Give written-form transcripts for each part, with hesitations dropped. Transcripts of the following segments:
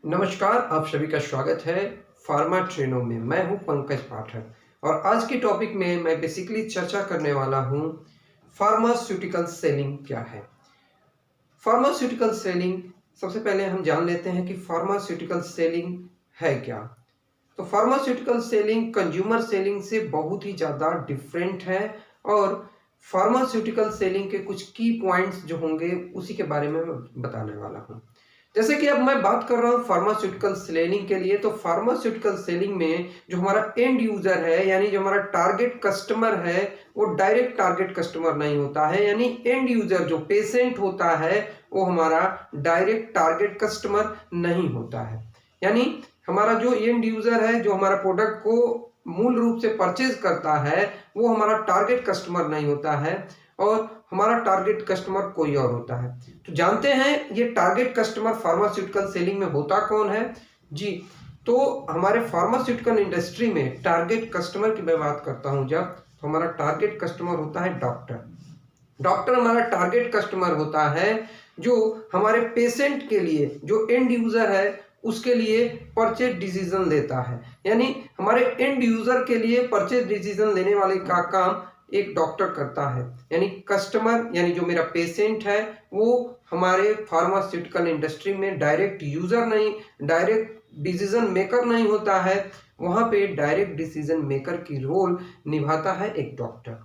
नमस्कार, आप सभी का स्वागत है फार्मा ट्रेनों में। मैं हूं पंकज पाठक और आज के टॉपिक में मैं बेसिकली चर्चा करने वाला हूं फार्मास्यूटिकल सेलिंग क्या है। फार्मास्यूटिकल सेलिंग, सबसे पहले हम जान लेते हैं कि फार्मास्यूटिकल सेलिंग है क्या। तो फार्मास्यूटिकल सेलिंग कंज्यूमर सेलिंग से बहुत ही ज़्यादा डिफरेंट है और फार्मास्यूटिकल सेलिंग के कुछ की पॉइंट्स जो होंगे उसी के बारे में मैं बताने वाला हूं। जैसे कि अब मैं बात कर रहा हूं फार्मास्यूटिकल सेलिंग के लिए, तो फार्मास्यूटिकल सेलिंग में जो हमारा एंड यूजर है यानी जो हमारा टारगेट कस्टमर है वो डायरेक्ट टारगेट कस्टमर नहीं होता है, यानी एंड यूजर जो पेशेंट होता है वो हमारा डायरेक्ट टारगेट कस्टमर नहीं होता है। यानी हमारा जो एंड यूजर है जो हमारा प्रोडक्ट को मूल रूप से परचेज करता है वो हमारा टारगेट कस्टमर नहीं होता है और हमारा टारगेट कस्टमर कोई और होता है। तो जानते हैं ये टारगेट कस्टमर फार्मास्यूटिकल सेलिंग में होता कौन है जी। तो हमारे फार्मास्यूटिकल इंडस्ट्री में टारगेट कस्टमर की मैं बात करता हूं जब, तो हमारा टारगेट कस्टमर होता है डॉक्टर। डॉक्टर हमारा टारगेट कस्टमर होता है जो हमारे पेशेंट के लिए, जो एंड यूजर है उसके लिए परचेज डिसीजन लेता है। यानी हमारे एंड यूजर के लिए परचेज डिसीजन लेने वाले का काम एक डॉक्टर करता है। यानी कस्टमर यानी जो मेरा पेशेंट है वो हमारे फार्मास्यूटिकल इंडस्ट्री में डायरेक्ट यूजर नहीं, डायरेक्ट डिसीजन मेकर नहीं होता है। वहां पे डायरेक्ट डिसीजन मेकर की रोल निभाता है एक डॉक्टर।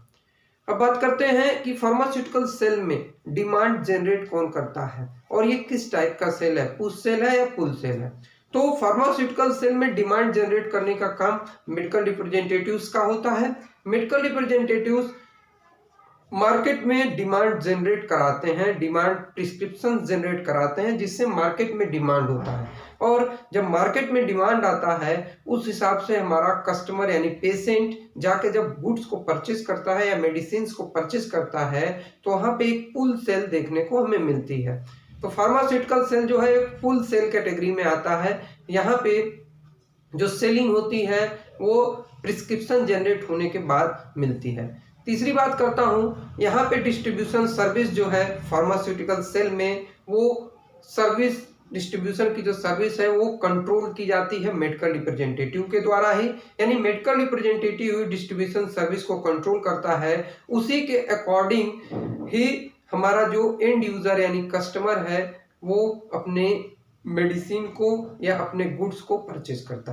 अब बात करते हैं कि फार्मास्यूटिकल सेल में डिमांड जनरेट कौन करता है और ये किस टाइप का सेल है, पुश सेल है या पुल सेल है। तो फार्मास्यूटिकल सेल में डिमांड जनरेट करने का काम मेडिकल रिप्रेजेंटेटिव्स का होता है। मेडिकल रिप्रेजेंटेटिव्स मार्केट में डिमांड जनरेट कराते हैं, डिमांड प्रिस्क्रिप्शन जनरेट कराते हैं जिससे मार्केट में डिमांड होता है। और जब मार्केट में डिमांड आता है उस हिसाब से हमारा कस्टमर यानी पेशेंट जाके जब गुड्स को परचेस करता है या मेडिसिन को परचेस करता है तो वहां पे एक पुल सेल देखने को हमें मिलती है। तो फार्मास्यूटिकल सेल जो है एक पुल सेल कैटेगरी में आता है। यहाँ पे जो सेलिंग होती है वो प्रिस्क्रिप्शन जनरेट होने के बाद मिलती है। तीसरी बात करता हूं, यहाँ पे डिस्ट्रीब्यूशन सर्विस जो है फार्मास्यूटिकल सेल में, वो सर्विस डिस्ट्रीब्यूशन की जो सर्विस है वो कंट्रोल की जाती है मेडिकल रिप्रेजेंटेटिव के द्वारा ही। यानी मेडिकल रिप्रेजेंटेटिव डिस्ट्रीब्यूशन सर्विस को कंट्रोल करता है, उसी के अकॉर्डिंग ही हमारा जो एंड यूजर यानी कस्टमर है वो अपने मेडिसिन को या अपने गुड्स को परचेज करता है।